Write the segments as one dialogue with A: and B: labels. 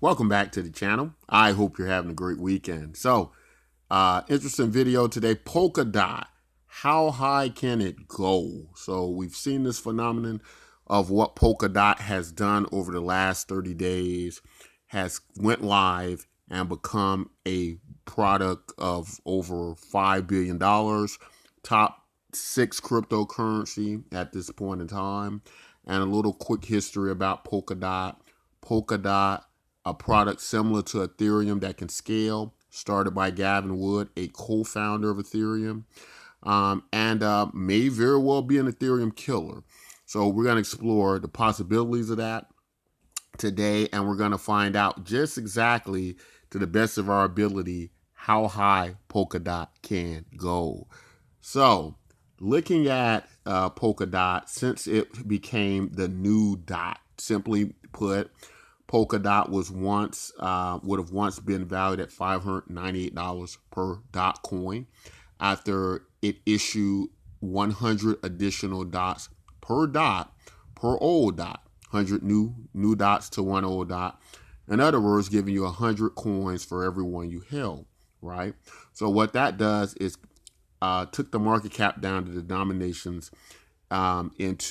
A: Welcome back to the channel. I hope you're having a great weekend. So, interesting video today. Polkadot. How high can it go? So we've seen this phenomenon of what Polkadot has done over the last 30 days, has went live and become a product of over $5 billion, top 6 cryptocurrency at this point in time. And a little quick history about Polkadot. Polkadot, a product similar to Ethereum that can scale, started by Gavin Wood, a co-founder of Ethereum, and may very well be an Ethereum killer. So we're going to explore the possibilities of that today, and we're going to find out just exactly, to the best of our ability, how high Polkadot can go. So looking at Polkadot, since it became the new dot, simply put, Polkadot was would have once been valued at $598 per dot coin. After it issued 100 additional dots per dot per old dot, 100 new dots to one old dot. In other words, giving you 100 coins for every one you held, right? So what that does is took the market cap down to the denominations went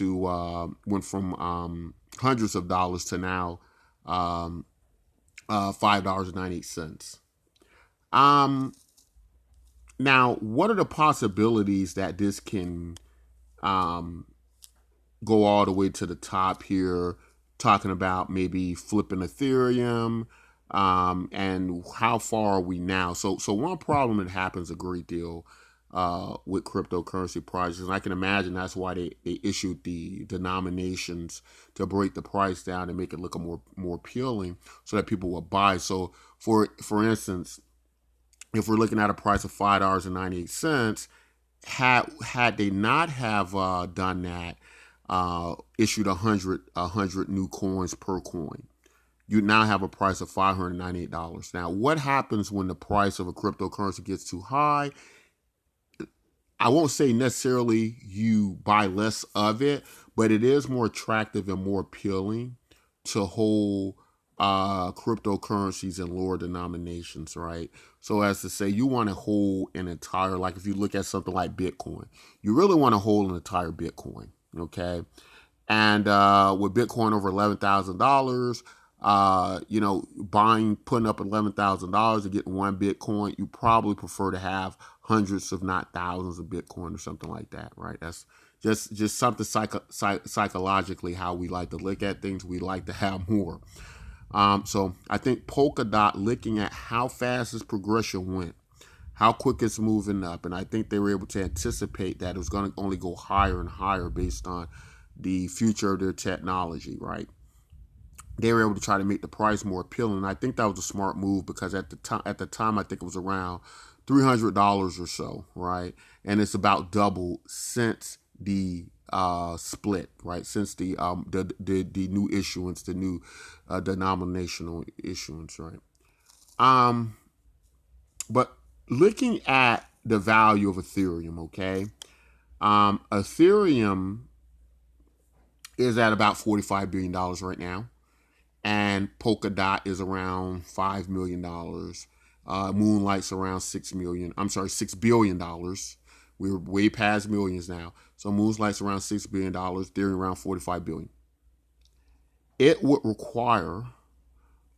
A: from hundreds of dollars to now $5.98. Now, what are the possibilities that this can go all the way to the top here? Talking about maybe flipping Ethereum, and how far are we now? So one problem that happens a great deal with cryptocurrency projects, and I can imagine that's why they issued the denominations to break the price down and make it look more appealing, so that people will buy. So for instance, if we're looking at a price of $5.98, had they not have done that, issued 100 new coins per coin, you now have a price of $598. Now, what happens when the price of a cryptocurrency gets too high? I won't say necessarily you buy less of it, but it is more attractive and more appealing to hold cryptocurrencies in lower denominations, right? So as to say, you want to hold an entire, like if you look at something like Bitcoin, you really want to hold an entire Bitcoin, okay? And with Bitcoin over $11,000, putting up $11,000 to get one Bitcoin, you probably prefer to have hundreds, if not thousands, of Bitcoin or something like that, right? That's just something psychologically how we like to look at things. We like to have more. So I think Polkadot, looking at how fast this progression went, how quick it's moving up, and I think they were able to anticipate that it was going to only go higher and higher based on the future of their technology, right? They were able to try to make the price more appealing, and I think that was a smart move, because at the time I think it was around $300 or so, right? And it's about doubled since the split, right? Since the new issuance, the new denominational issuance, right? But looking at the value of Ethereum, okay, Ethereum is at about $45 billion right now, and Polkadot is around $5 million. Moonlight's around $6 billion. We're way past millions now. So Moonlight's around $6 billion, Ethereum around $45 billion. It would require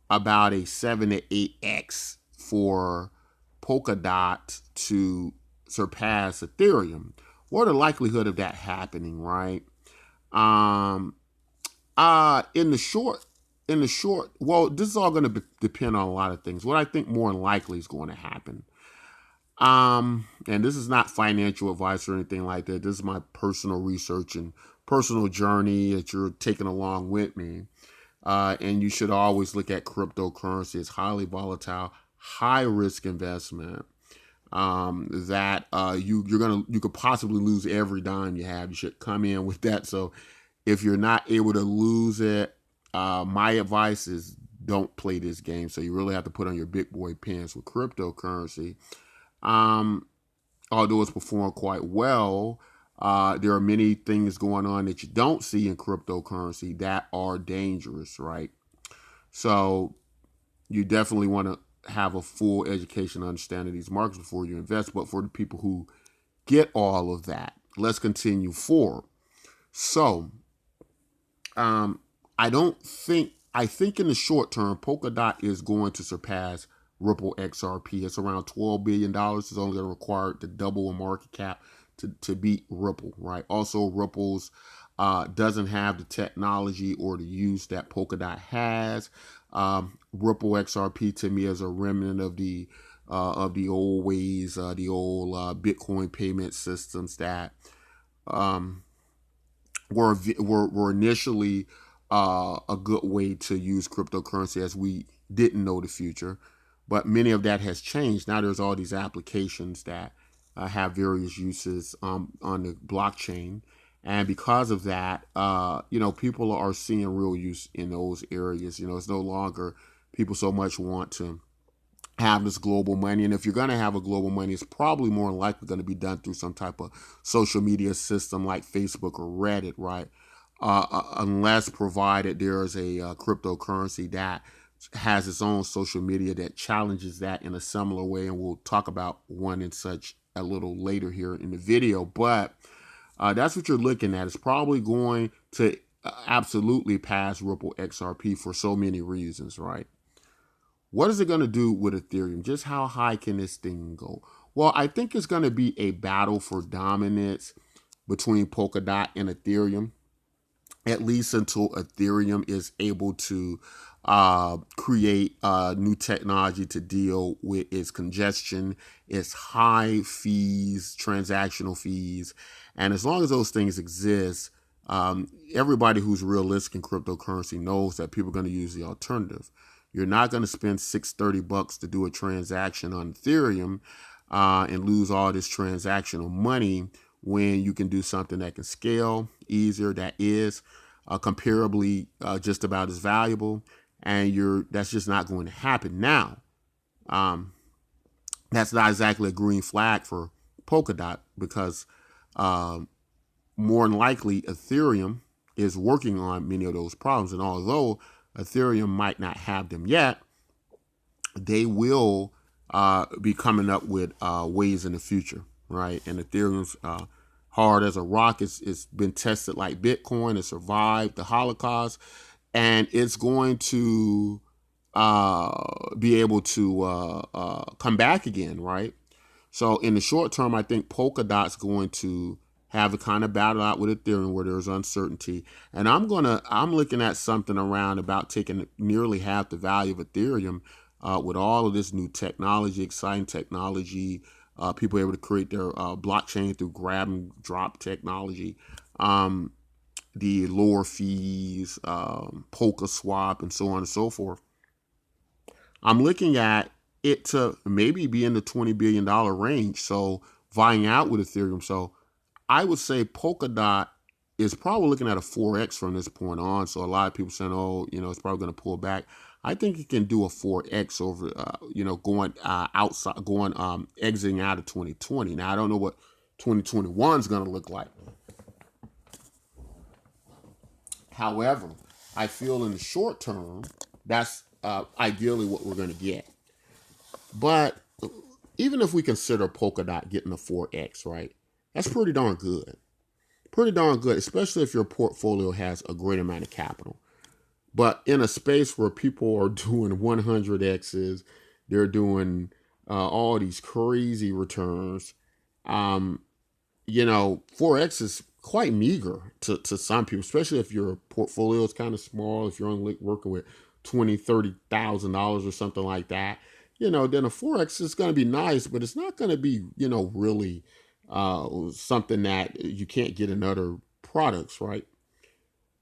A: about a 7 to 8x for Polkadot to surpass Ethereum. What are the likelihood of that happening, right? In the short, well, this is all going to depend on a lot of things. What I think more than likely is going to happen, and this is not financial advice or anything like that. This is my personal research and personal journey that you're taking along with me. And you should always look at cryptocurrency as highly volatile, high risk investment. That you could possibly lose every dime you have. You should come in with that. So if you're not able to lose it, my advice is don't play this game. So you really have to put on your big boy pants with cryptocurrency. Although it's performed quite well, there are many things going on that you don't see in cryptocurrency that are dangerous, right? So you definitely want to have a full education understanding of these markets before you invest. But for the people who get all of that, let's continue forward. So, I don't think, I think in the short term, Polkadot is going to surpass Ripple XRP. It's around $12 billion. It's only going to require to double a market cap to beat Ripple, right? Also, Ripple's doesn't have the technology or the use that Polkadot has. Ripple XRP to me is a remnant of the old ways, the old Bitcoin payment systems that were initially a good way to use cryptocurrency as we didn't know the future. But many of that has changed. Now there's all these applications that have various uses on the blockchain. And because of that, people are seeing real use in those areas. It's no longer people so much want to have this global money. And if you're going to have a global money, it's probably more likely going to be done through some type of social media system like Facebook or Reddit, right? Unless provided there's a cryptocurrency that has its own social media that challenges that in a similar way. And we'll talk about one and such a little later here in the video. But that's what you're looking at. It's probably going to absolutely pass Ripple XRP for so many reasons, right? What is it going to do with Ethereum? Just how high can this thing go? Well, I think it's going to be a battle for dominance between Polkadot and Ethereum, at least until Ethereum is able to create new technology to deal with its congestion, its high fees, transactional fees. And as long as those things exist, everybody who's realistic in cryptocurrency knows that people are going to use the alternative. You're not going to spend $630 to do a transaction on Ethereum and lose all this transactional money when you can do something that can scale easier, that is comparably just about as valuable, and that's just not going to happen now. That's not exactly a green flag for Polkadot because more than likely Ethereum is working on many of those problems, and although Ethereum might not have them yet, they will be coming up with ways in the future, right? And Ethereum's hard as a rock. It's been tested like Bitcoin. It survived the Holocaust, and it's going to be able to come back again, right? So in the short term, I think Polkadot's going to have a kind of battle out with Ethereum where there's uncertainty. And I'm looking at something around about taking nearly half the value of Ethereum with all of this new technology, exciting technology, people able to create their blockchain through grab and drop technology, the lower fees, Polka swap, and so on and so forth. I'm looking at it to maybe be in the $20 billion range. So vying out with Ethereum. So I would say Polkadot is probably looking at a 4x from this point on. So a lot of people saying, oh, it's probably going to pull back. I think it can do a 4x over, going outside, exiting out of 2020. Now, I don't know what 2021 is going to look like. However, I feel in the short term, that's ideally what we're going to get. But even if we consider Polkadot getting a 4x, right? That's pretty darn good. Pretty darn good, especially if your portfolio has a great amount of capital. But in a space where people are doing 100x's, they're doing all these crazy returns, 4x is quite meager to some people, especially if your portfolio is kind of small, if you're only working with $20,000, $30,000 or something like that. Then a 4x is going to be nice, but it's not going to be, really something that you can't get in other products, right?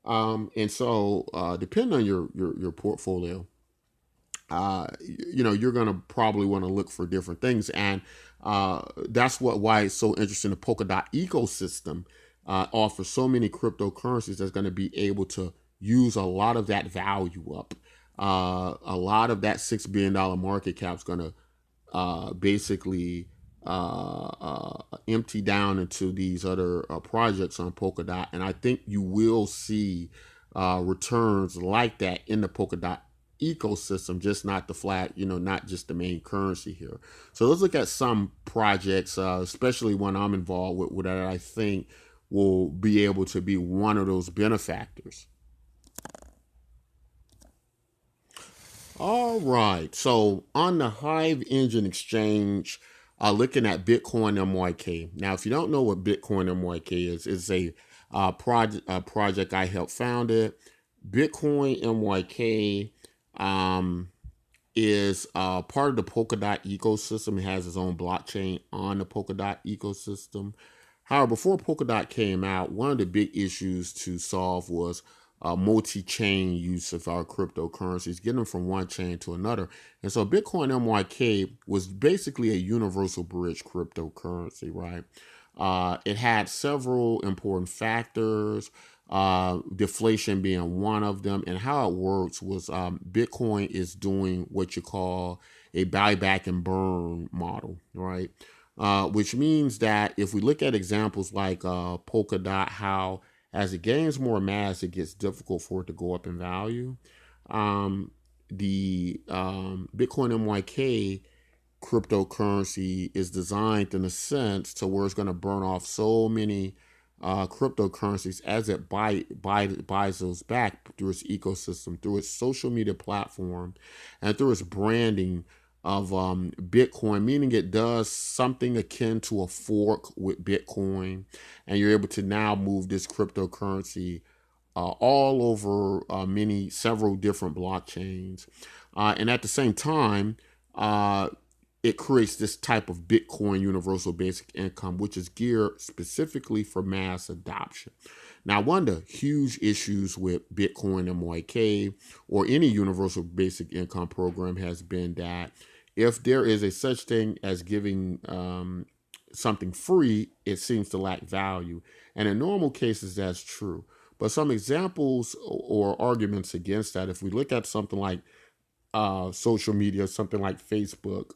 A: And so depending on your portfolio, you're going to probably want to look for different things. And that's why it's so interesting. The Polkadot ecosystem offers so many cryptocurrencies that's going to be able to use a lot of that value up. A lot of that $6 billion market cap is going to basically empty down into these other projects on Polkadot. And I think you will see returns like that in the Polkadot ecosystem, just not the flat, not just the main currency here. So let's look at some projects, especially one I'm involved with that I think will be able to be one of those benefactors. All right. So on the Hive Engine Exchange, looking at Btcmyk. Now, if you don't know what Btcmyk is, it's a project I helped found it. Btcmyk is part of the Polkadot ecosystem. It has its own blockchain on the Polkadot ecosystem. However, before Polkadot came out, one of the big issues to solve was multi-chain use of our cryptocurrencies, getting them from one chain to another. And so Btcmyk was basically a universal bridge cryptocurrency, right? It had several important factors, deflation being one of them. And how it works was Bitcoin is doing what you call a buyback and burn model, right? Which means that if we look at examples like Polkadot, how as it gains more mass, it gets difficult for it to go up in value. The Btcmyk cryptocurrency is designed in a sense to where it's going to burn off so many cryptocurrencies as it buys those back through its ecosystem, through its social media platform, and through its branding of Bitcoin, meaning it does something akin to a fork with Bitcoin, and you're able to now move this cryptocurrency all over several different blockchains. And at the same time, it creates this type of Bitcoin universal basic income, which is geared specifically for mass adoption. Now, one of the huge issues with Btcmyk or any universal basic income program has been that if there is a such thing as giving something free, it seems to lack value. And in normal cases, that's true. But some examples or arguments against that, if we look at something like social media, something like Facebook,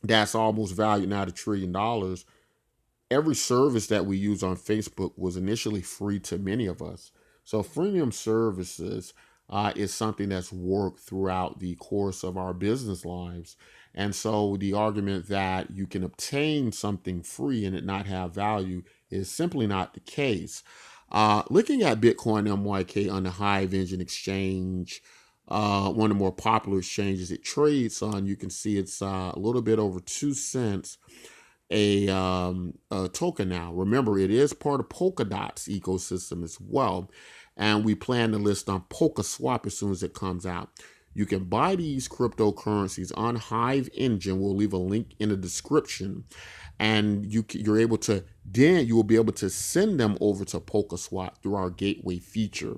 A: that's almost valued now at $1 trillion. Every service that we use on Facebook was initially free to many of us. So freemium services is something that's worked throughout the course of our business lives. And so the argument that you can obtain something free and it not have value is simply not the case. Looking at Btcmyk on the Hive Engine Exchange, one of the more popular exchanges it trades on, you can see it's a little bit over 2 cents a token now. Remember, it is part of Polkadot's ecosystem as well, and we plan to list on PolkaSwap as soon as it comes out. You can buy these cryptocurrencies on Hive Engine. We'll leave a link in the description, and you're able to you will be able to send them over to PolkaSwap through our gateway feature.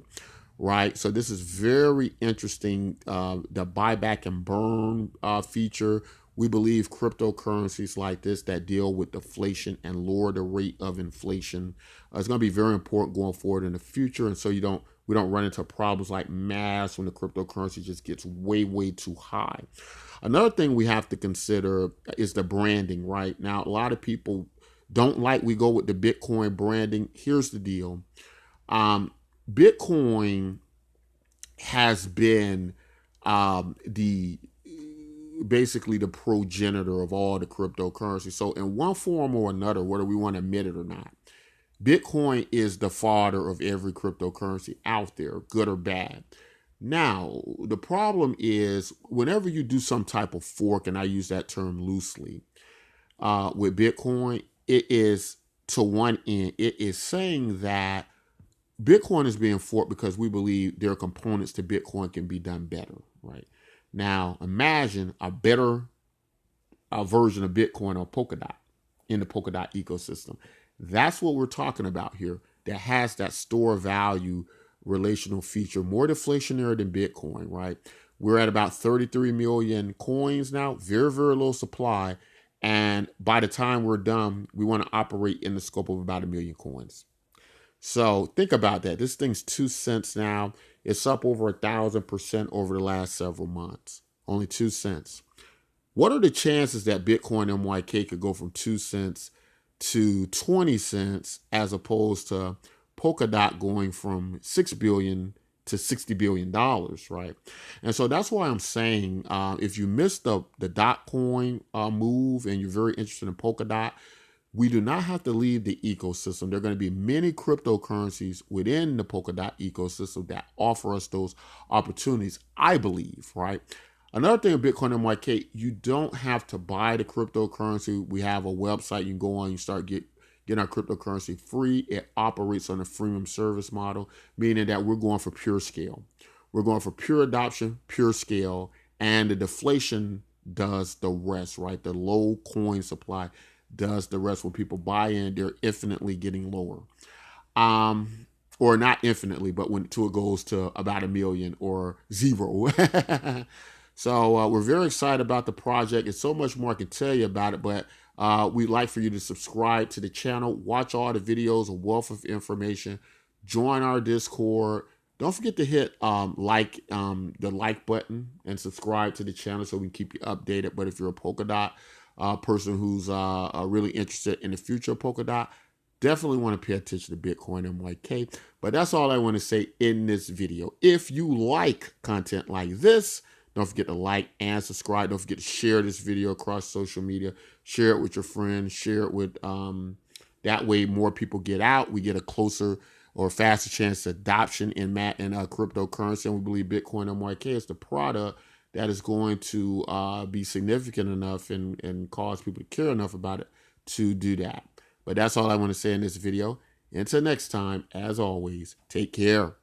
A: Right, so this is very interesting. The buyback and burn feature. We believe cryptocurrencies like this that deal with deflation and lower the rate of inflation is going to be very important going forward in the future. And so we don't run into problems like mass when the cryptocurrency just gets way too high. Another thing we have to consider is the branding. Right now, a lot of people don't like we go with the Bitcoin branding. Here's the deal. Bitcoin has been basically the progenitor of all the cryptocurrency. So in one form or another, whether we want to admit it or not, Bitcoin is the father of every cryptocurrency out there, good or bad. Now, the problem is whenever you do some type of fork, and I use that term loosely, with Bitcoin, it is to one end. It is saying that Bitcoin is being forked because we believe there are components to Bitcoin can be done better, right? Now, imagine a better version of Bitcoin on Polkadot in the Polkadot ecosystem. That's what we're talking about here. That has that store value relational feature, more deflationary than Bitcoin, right? We're at about 33 million coins now, very low supply. And by the time we're done, we want to operate in the scope of about 1 million coins. So think about that. This thing's 2 cents now. It's up over 1,000% over the last several months. Only 2 cents. What are the chances that Btcmyk could go from 2 cents to 20 cents as opposed to Polkadot going from 6 billion to $60 billion, right? And so that's why I'm saying if you missed the Dotcoin move and you're very interested in Polkadot, we do not have to leave the ecosystem. There are going to be many cryptocurrencies within the Polkadot ecosystem that offer us those opportunities, I believe, right? Another thing with Btcmyk, you don't have to buy the cryptocurrency. We have a website you can go on, you start getting our cryptocurrency free. It operates on a freemium service model, meaning that we're going for pure scale. We're going for pure adoption, pure scale, and the deflation does the rest, right? The low coin supply does the rest. When people buy in, they're infinitely getting lower. Or not infinitely, but when it goes to about 1 million or 0. So we're very excited about the project. It's so much more I can tell you about it, but we'd like for you to subscribe to the channel, watch all the videos, a wealth of information, join our Discord. Don't forget to hit the like button and subscribe to the channel so we can keep you updated. But if you're a Polkadot person who's really interested in the future of Polkadot, definitely want to pay attention to Btcmyk. But that's all I want to say in this video. If you like content like this, don't forget to like and subscribe. Don't forget to share this video across social media. Share it with your friends. Share it with, that way more people get out. We get a closer or faster chance of adoption in cryptocurrency. And we believe Btcmyk is the product that is going to be significant enough and cause people to care enough about it to do that. But that's all I want to say in this video. Until next time, as always, take care.